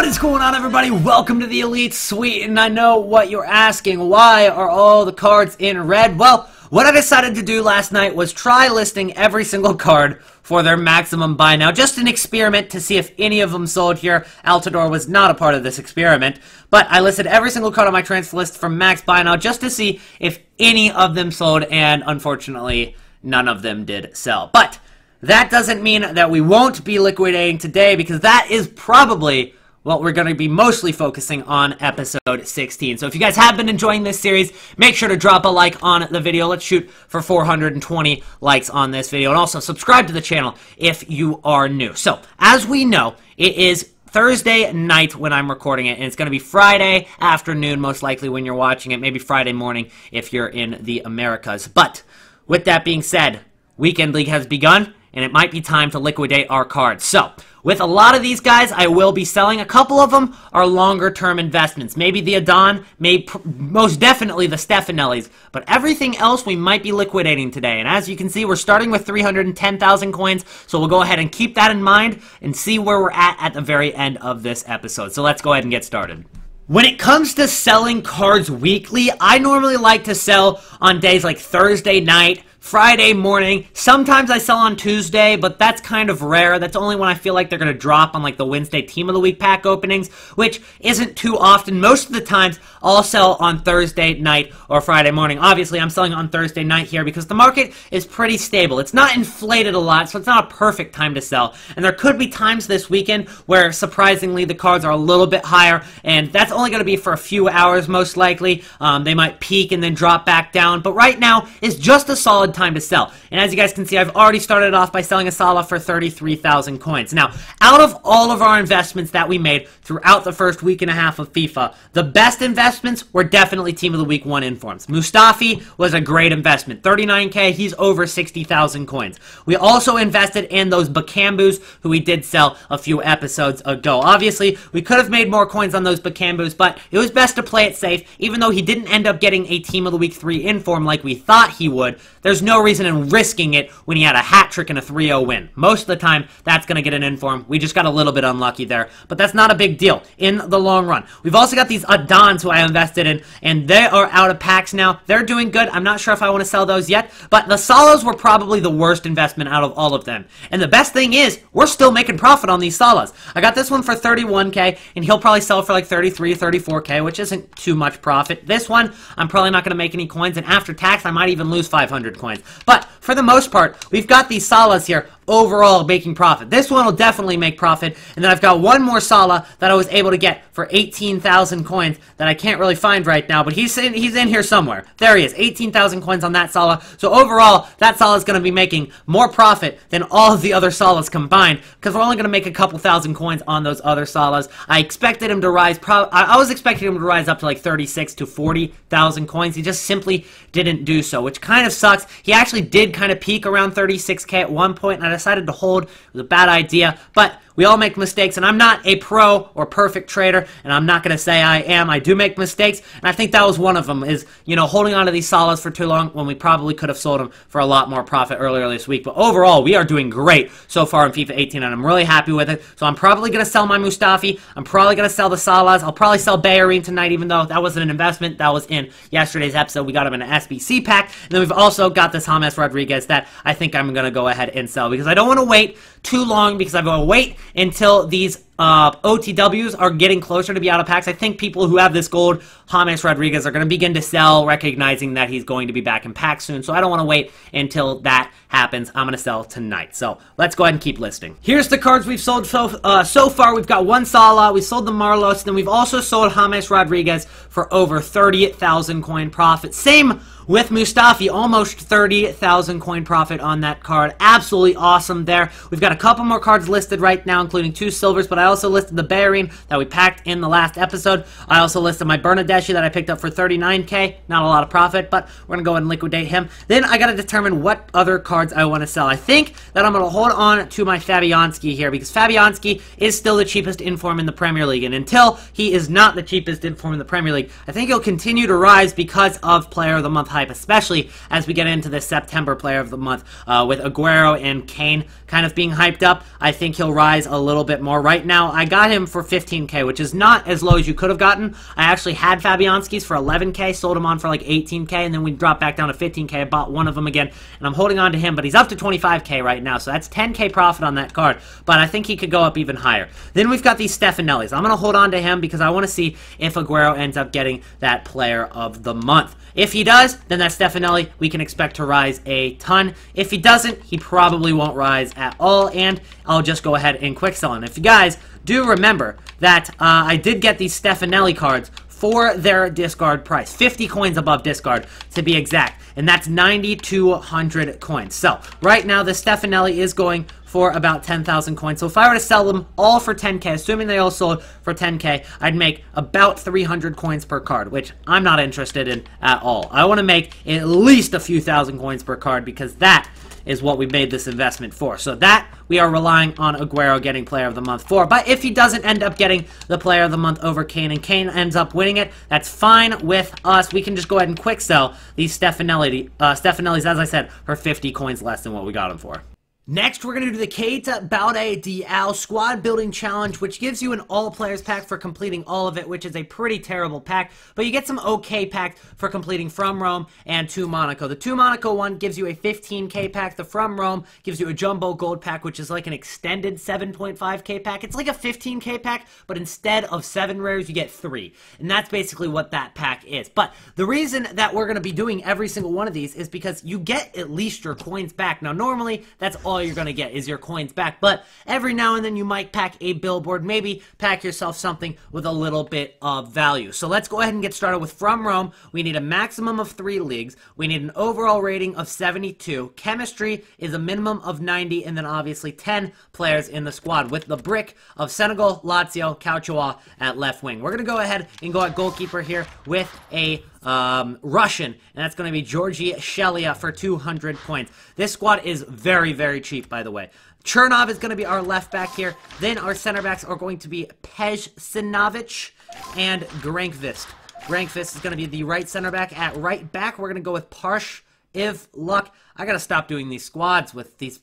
What is going on, everybody? Welcome to the Elite Suite, and I know what you're asking. Why are all the cards in red? Well, what I decided to do last night was try listing every single card for their maximum buy now. Just an experiment to see if any of them sold here. Altador was not a part of this experiment, but I listed every single card on my transfer list for max buy now just to see if any of them sold, and unfortunately, none of them did sell. But that doesn't mean that we won't be liquidating today, because that is probably what we're going to be mostly focusing on episode 16. So if you guys have been enjoying this series, make sure to drop a like on the video. Let's shoot for 420 likes on this video. And also subscribe to the channel if you are new. So as we know, it is Thursday night when I'm recording it, and it's going to be Friday afternoon most likely when you're watching it. Maybe Friday morning if you're in the Americas. But with that being said, Weekend League has begun, and it might be time to liquidate our cards. So, with a lot of these guys, I will be selling. A couple of them are longer-term investments. Maybe the Adon, most definitely the Stefanellis. But everything else we might be liquidating today. And as you can see, we're starting with 310,000 coins. So we'll go ahead and keep that in mind and see where we're at the very end of this episode. So let's go ahead and get started. When it comes to selling cards weekly, I normally like to sell on days like Thursday night, Friday morning. Sometimes I sell on Tuesday, but that's kind of rare. That's only when I feel like they're going to drop on like the Wednesday Team of the Week pack openings, which isn't too often. Most of the times, I'll sell on Thursday night or Friday morning. Obviously, I'm selling on Thursday night here because the market is pretty stable. It's not inflated a lot, so it's not a perfect time to sell. And there could be times this weekend where, surprisingly, the cards are a little bit higher, and that's only going to be for a few hours, most likely. They might peak and then drop back down, but right now is just a solid time to sell. And as you guys can see, I've already started off by selling a Salah for 33,000 coins. Now, out of all of our investments that we made throughout the first week and a half of FIFA, the best investments were definitely Team of the Week 1 informs. Mustafi was a great investment. 39k, he's over 60,000 coins. We also invested in those Bakambus, who we did sell a few episodes ago. Obviously, we could have made more coins on those Bakambus, but it was best to play it safe. Even though he didn't end up getting a Team of the Week 3 inform like we thought he would, there's no reason in risking it when he had a hat trick and a 3-0 win. Most of the time, that's going to get an inform. We just got a little bit unlucky there, but that's not a big deal in the long run. We've also got these Adons who I invested in, and they are out of packs now. They're doing good. I'm not sure if I want to sell those yet, but the Salas were probably the worst investment out of all of them. And the best thing is, we're still making profit on these Salas. I got this one for 31k, and he'll probably sell for like 33, 34k, which isn't too much profit. This one, I'm probably not going to make any coins, and after tax, I might even lose 500 coins. But for the most part, we've got these Salas here overall making profit. This one will definitely make profit, and then I've got one more Salah that I was able to get for 18,000 coins that I can't really find right now, but he's in here somewhere. There he is, 18,000 coins on that Salah. So overall, that Salah is going to be making more profit than all of the other Salahs combined, because we're only going to make a couple thousand coins on those other Salahs. I expected him to rise, I was expecting him to rise up to like 36 to 40,000 coins. He just simply didn't do so, which kind of sucks. He actually did kind of peak around 36k at one point, and I decided to hold. It was a bad idea, but we all make mistakes, and I'm not a pro or perfect trader, and I'm not going to say I am. I do make mistakes, and I think that was one of them, is, you know, holding on to these Salas for too long when we probably could have sold them for a lot more profit earlier this week. But overall, we are doing great so far in FIFA 18, and I'm really happy with it. So I'm probably going to sell my Mustafi. I'm probably going to sell the Salas. I'll probably sell Bellerin tonight, even though that wasn't an investment. That was in yesterday's episode. We got him in an SBC pack, and then we've also got this James Rodriguez that I think I'm going to go ahead and sell, because I don't want to wait too long, because I'm going to wait until these OTWs are getting closer to be out of packs. I think people who have this gold James Rodriguez are going to begin to sell, recognizing that he's going to be back in packs soon. So I don't want to wait until that happens. I'm going to sell tonight. So let's go ahead and keep listing. Here's the cards we've sold so far. We've got one Salah, we sold the Marlos, then we've also sold James Rodriguez for over 30,000 coin profit. Same with Mustafi, almost 30,000 coin profit on that card. Absolutely awesome there. We've got a couple more cards listed right now, including 2 silvers, but I also listed the Bellerin that we packed in the last episode. I also listed my Bernadeschi that I picked up for 39k. Not a lot of profit, but we're going to go ahead and liquidate him. Then I got to determine what other cards I want to sell. I think that I'm going to hold on to my Fabianski here, because Fabianski is still the cheapest inform in the Premier League, and until he is not the cheapest inform in the Premier League, I think he'll continue to rise because of Player of the Month hype, especially as we get into the September Player of the Month with Aguero and Kane kind of being hyped up. I think he'll rise a little bit more. Right Now, I got him for 15K, which is not as low as you could have gotten. I actually had Fabianski's for 11K, sold him on for like 18K, and then we dropped back down to 15K. I bought one of them again, and I'm holding on to him, but he's up to 25K right now, so that's 10K profit on that card, but I think he could go up even higher. Then we've got these Stefanellis. I'm going to hold on to him because I want to see if Aguero ends up getting that player of the month. If he does, then that Stefanelli we can expect to rise a ton. If he doesn't, he probably won't rise at all, and I'll just go ahead and quick sell him. If you guys do remember that I did get these Stefanelli cards for their discard price, 50 coins above discard to be exact, and that's 9,200 coins. So right now the Stefanelli is going for about 10,000 coins. So if I were to sell them all for 10K, assuming they all sold for 10K, I'd make about 300 coins per card, which I'm not interested in at all. I want to make at least a few thousand coins per card because that is what we made this investment for. So that we are relying on Aguero getting Player of the Month for. But if he doesn't end up getting the Player of the Month over Kane and Kane ends up winning it, that's fine with us. We can just go ahead and quick sell these Stefanellis, as I said, for 50 coins less than what we got them for. Next, we're going to do the KEITA BALDE DIAO Squad Building Challenge, which gives you an all-players pack for completing all of it, which is a pretty terrible pack, but you get some okay packs for completing From Rome and To Monaco. The To Monaco one gives you a 15K pack. The From Rome gives you a Jumbo Gold pack, which is like an extended 7.5K pack. It's like a 15K pack, but instead of 7 rares, you get 3. And that's basically what that pack is. But the reason that we're going to be doing every single one of these is because you get at least your coins back. Now, normally, that's all you're going to get is your coins back, but every now and then you might pack a billboard, maybe pack yourself something with a little bit of value. So let's go ahead and get started with From Rome. We need a maximum of 3 leagues. We need an overall rating of 72. Chemistry is a minimum of 90, and then obviously 10 players in the squad with the brick of Senegal, Lazio, Kauchawa at left wing. We're going to go ahead and go at goalkeeper here with a Russian, and that's going to be Georgi Shelia for 200 points. This squad is very, very cheap, by the way. Chernov is going to be our left back here. Then our center backs are going to be Pejsinovic and Grankvist. Grankvist is going to be the right center back. At right back, we're going to go with Parsh Iv Luck. I got to stop doing these squads with these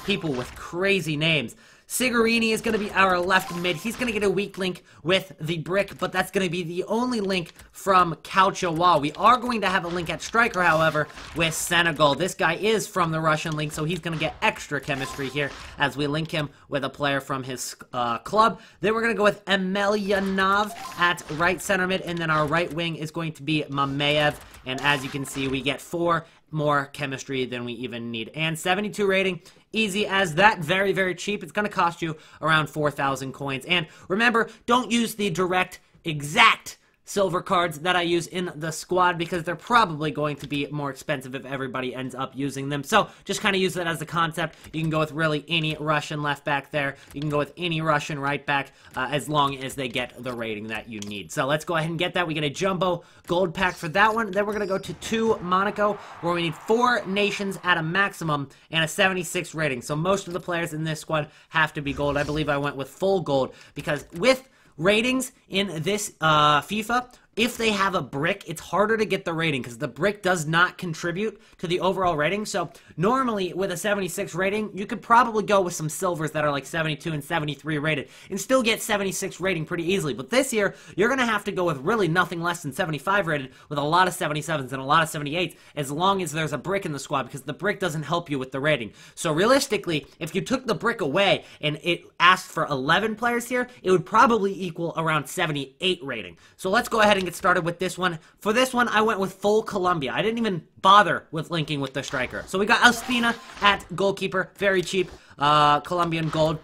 people with crazy names. Sigarini is going to be our left mid. He's going to get a weak link with the brick, but that's going to be the only link from Kauchawa. We are going to have a link at striker, however, with Senegal. This guy is from the Russian league, so he's going to get extra chemistry here as we link him with a player from his club. Then we're going to go with Emelianov at right center mid, and then our right wing is going to be Mamayev. And as you can see, we get 4 more chemistry than we even need. And 72 rating, easy as that, very, very cheap. It's going to cost you around 4,000 coins. And remember, don't use the direct, exact silver cards that I use in the squad because they're probably going to be more expensive if everybody ends up using them. So just kind of use that as a concept. You can go with really any Russian left back there. You can go with any Russian right back as long as they get the rating that you need. So let's go ahead and get that. We get a Jumbo Gold pack for that one. Then we're going to go to Monaco where we need 4 nations at a maximum and a 76 rating. So most of the players in this squad have to be gold. I believe I went with full gold because with ratings in this FIFA, if they have a brick, it's harder to get the rating because the brick does not contribute to the overall rating. So normally with a 76 rating, you could probably go with some silvers that are like 72 and 73 rated and still get 76 rating pretty easily. But this year, you're going to have to go with really nothing less than 75 rated with a lot of 77s and a lot of 78s as long as there's a brick in the squad because the brick doesn't help you with the rating. So realistically, if you took the brick away and it asked for 11 players here, it would probably equal around 78 rating. So let's go ahead and get started with this one. For this one, I went with full Colombia. I didn't even bother with linking with the striker. So we got Ospina at goalkeeper, very cheap, Colombian gold.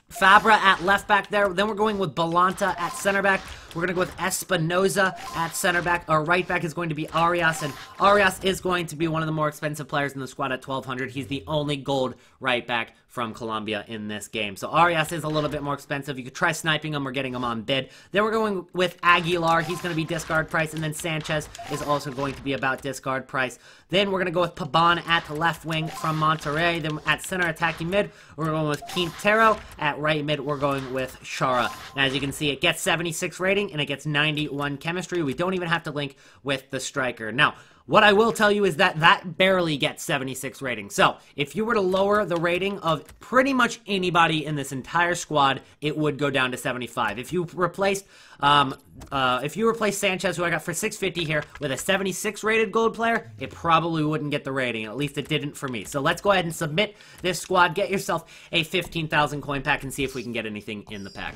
Fabra at left back there. Then we're going with Balanta at center back. We're going to go with Espinoza at center back. Our right back is going to be Arias, and Arias is going to be one of the more expensive players in the squad at 1,200. He's the only gold right back from Colombia in this game. So Arias is a little bit more expensive. You could try sniping him or getting him on bid. Then we're going with Aguilar. He's going to be discard price, and then Sanchez is also going to be about discard price. Then we're going to go with Pabon at the left wing from Monterrey. Then at center attacking mid, we're going with Quintero. At right mid, we're going with Shara. And as you can see, it gets 76 rating. rating, and it gets 91 chemistry. We don't even have to link with the striker. Now, what I will tell you is that that barely gets 76 rating. So, if you were to lower the rating of pretty much anybody in this entire squad, it would go down to 75. If you replaced Sanchez, who I got for 650 here, with a 76 rated gold player, it probably wouldn't get the rating. At least it didn't for me. So let's go ahead and submit this squad, get yourself a 15,000 coin pack, and see if we can get anything in the pack.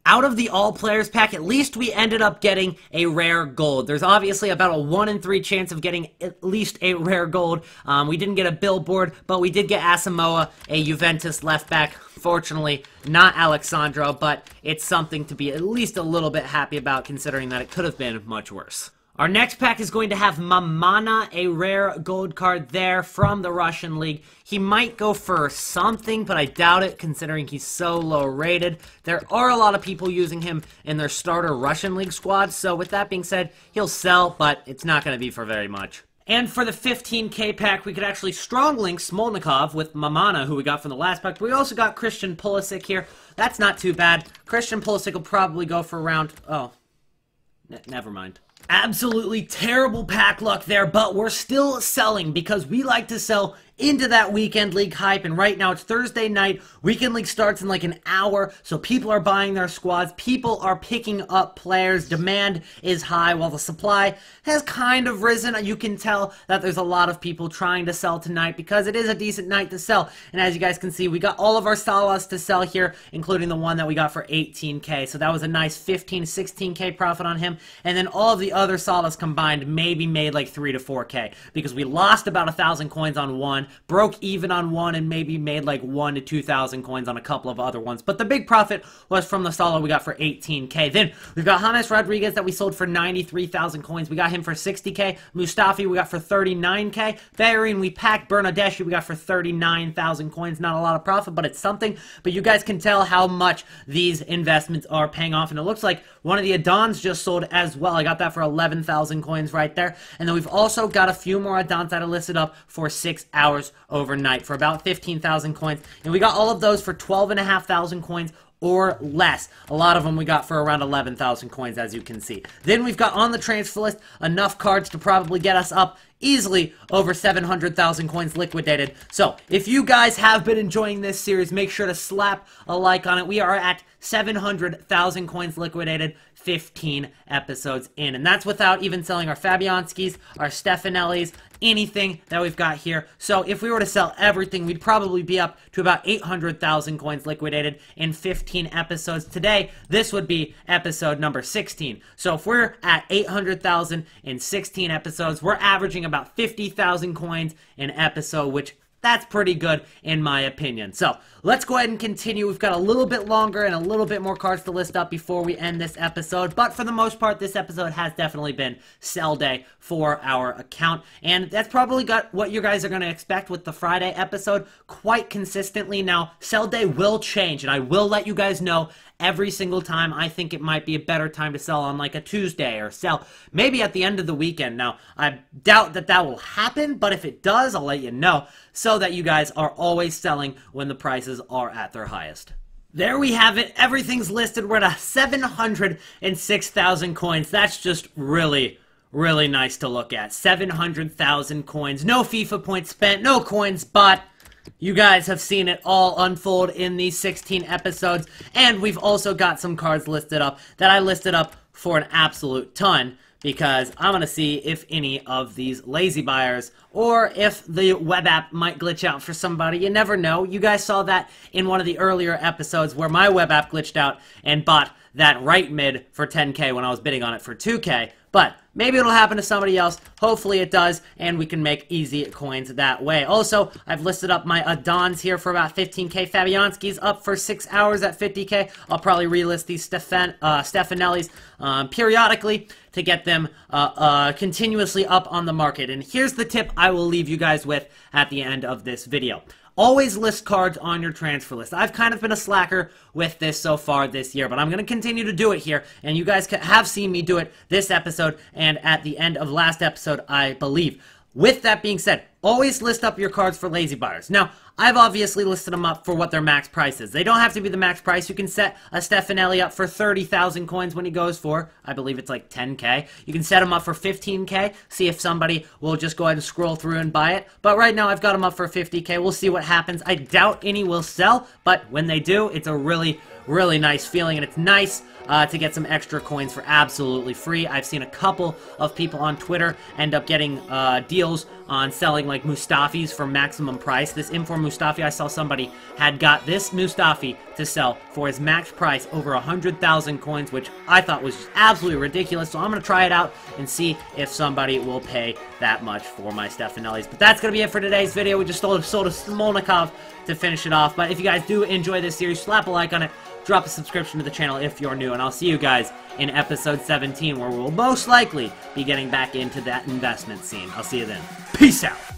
Out of the all players pack, at least we ended up getting a rare gold. There's obviously about a 1 in 3 chance of getting at least a rare gold. We didn't get a billboard, but we did get Asamoah, a Juventus left back. Fortunately, not Alexandro, but it's something to be at least a little bit happy about, considering that it could have been much worse. Our next pack is going to have Mamana, a rare gold card there from the Russian League. He might go for something, but I doubt it, considering he's so low rated. There are a lot of people using him in their starter Russian League squad, so with that being said, he'll sell, but it's not going to be for very much. And for the 15k pack, we could actually strong link Smolnikov with Mamana, who we got from the last pack. But we also got Christian Pulisic here. That's not too bad. Christian Pulisic will probably go for around... Oh, never mind. Absolutely terrible pack luck there, but we're still selling because we like to sell into that weekend league hype, and right now it's Thursday night. Weekend league starts in like an hour, so people are buying their squads, people are picking up players, demand is high while the supply has kind of risen. You can tell that there's a lot of people trying to sell tonight because it is a decent night to sell, and as you guys can see, we got all of our Salas to sell here, including the one that we got for 18k, so that was a nice 15 to 16k profit on him, and then all of the other Salas combined maybe made like 3 to 4k, because we lost about 1,000 coins on one, broke even on one, and maybe made like 1 to 2,000 coins on a couple of other ones. But the big profit was from the Salah we got for 18k. Then we've got James Rodriguez that we sold for 93,000 coins. We got him for 60k. Mustafi we got for 39k. Bellerin we packed. Bernardeschi we got for 39,000 coins. Not a lot of profit, but it's something. But you guys can tell how much these investments are paying off. And it looks like one of the Adans just sold as well. I got that for 11,000 coins right there. And then we've also got a few more Adans that I listed up for 6 hours overnight for about 15,000 coins, and we got all of those for 12,500 coins or less. A lot of them we got for around 11,000 coins, as you can see. Then we've got on the transfer list enough cards to probably get us up easily over 700,000 coins liquidated. So if you guys have been enjoying this series, make sure to slap a like on it. We are at 700,000 coins liquidated, 15 episodes in, and that's without even selling our Fabianskis, our Stefanellis, anything that we've got here. So if we were to sell everything, we'd probably be up to about 800,000 coins liquidated in 15 episodes. Today, this would be episode number 16. So if we're at 800,000 in 16 episodes, we're averaging about 50,000 coins an episode, which that's pretty good in my opinion. So let's go ahead and continue. We've got a little bit longer and a little bit more cards to list up before we end this episode. But for the most part, this episode has definitely been sell day for our account. And that's probably got what you guys are going to expect with the Friday episode quite consistently. Now, sell day will change, and I will let you guys know every single time. I think it might be a better time to sell on like a Tuesday, or sell maybe at the end of the weekend. Now, I doubt that that will happen, but if it does, I'll let you know so that you guys are always selling when the prices are at their highest. There we have it. Everything's listed. We're at 706,000 coins. That's just really nice to look at. 700,000 coins. No FIFA points spent, no coins bought. You guys have seen it all unfold in these 16 episodes, and we've also got some cards listed up that I listed up for an absolute ton, because I'm going to see if any of these lazy buyers, or if the web app might glitch out for somebody. You never know. You guys saw that in one of the earlier episodes where my web app glitched out and bought that right mid for 10k when I was bidding on it for 2k. But maybe it'll happen to somebody else. Hopefully it does, and we can make easy coins that way. Also, I've listed up my Adans here for about 15k. Fabianski's up for 6 hours at 50k. I'll probably relist these Stefanellis periodically to get them continuously up on the market. And here's the tip I will leave you guys with at the end of this video. Always list cards on your transfer list. I've kind of been a slacker with this so far this year, but I'm going to continue to do it here, and you guys have seen me do it this episode and at the end of last episode, I believe. With that being said, always list up your cards for lazy buyers. Now, I've obviously listed them up for what their max price is. They don't have to be the max price. You can set a Stefanelli up for 30,000 coins when he goes for, I believe it's like 10k. You can set him up for 15k, see if somebody will just go ahead and scroll through and buy it. But right now I've got him up for 50k. We'll see what happens. I doubt any will sell, but when they do, it's a really nice feeling, and it's nice to get some extra coins for absolutely free. I've seen a couple of people on Twitter end up getting deals on selling like Mustafis for maximum price. This Inform Mustafi, I saw somebody had got this Mustafi to sell for his max price over 100,000 coins, which I thought was just absolutely ridiculous. So I'm going to try it out and see if somebody will pay that much for my Stefanellis. But that's going to be it for today's video. We just sold a Smolnikov to finish it off. But if you guys do enjoy this series, slap a like on it. Drop a subscription to the channel if you're new, and I'll see you guys in episode 17, where we'll most likely be getting back into that investment scene. I'll see you then. Peace out!